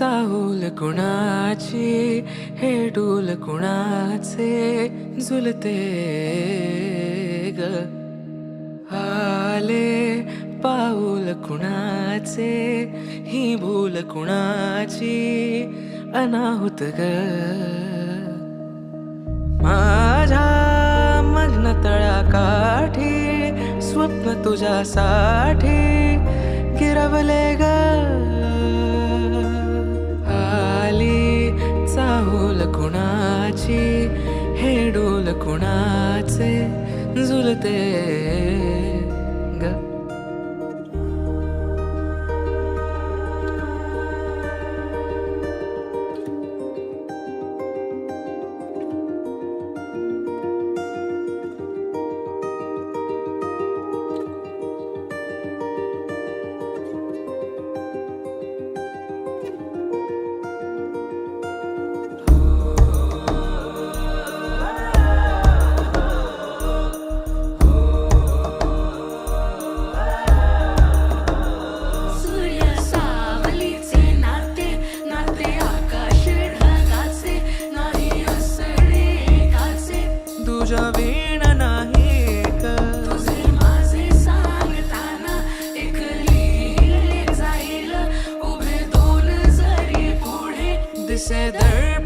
चाहूल कुणाची हे डूल कुणाचे झुलते ग आले पाऊल कुणाचे ही भूल कुणाची अनाहुत ग माझ्या मग्न तळाकाठी स्वप्न तुझ्यासाठी गिरवले ग आली चाहूल कुणाची हे डोल कुणाचे झुलते ग तुझ्या वीण नाही का तुझे माझे सांगताना एक लिहिले जाईल उभे दोन जरी पुढे दिसे दर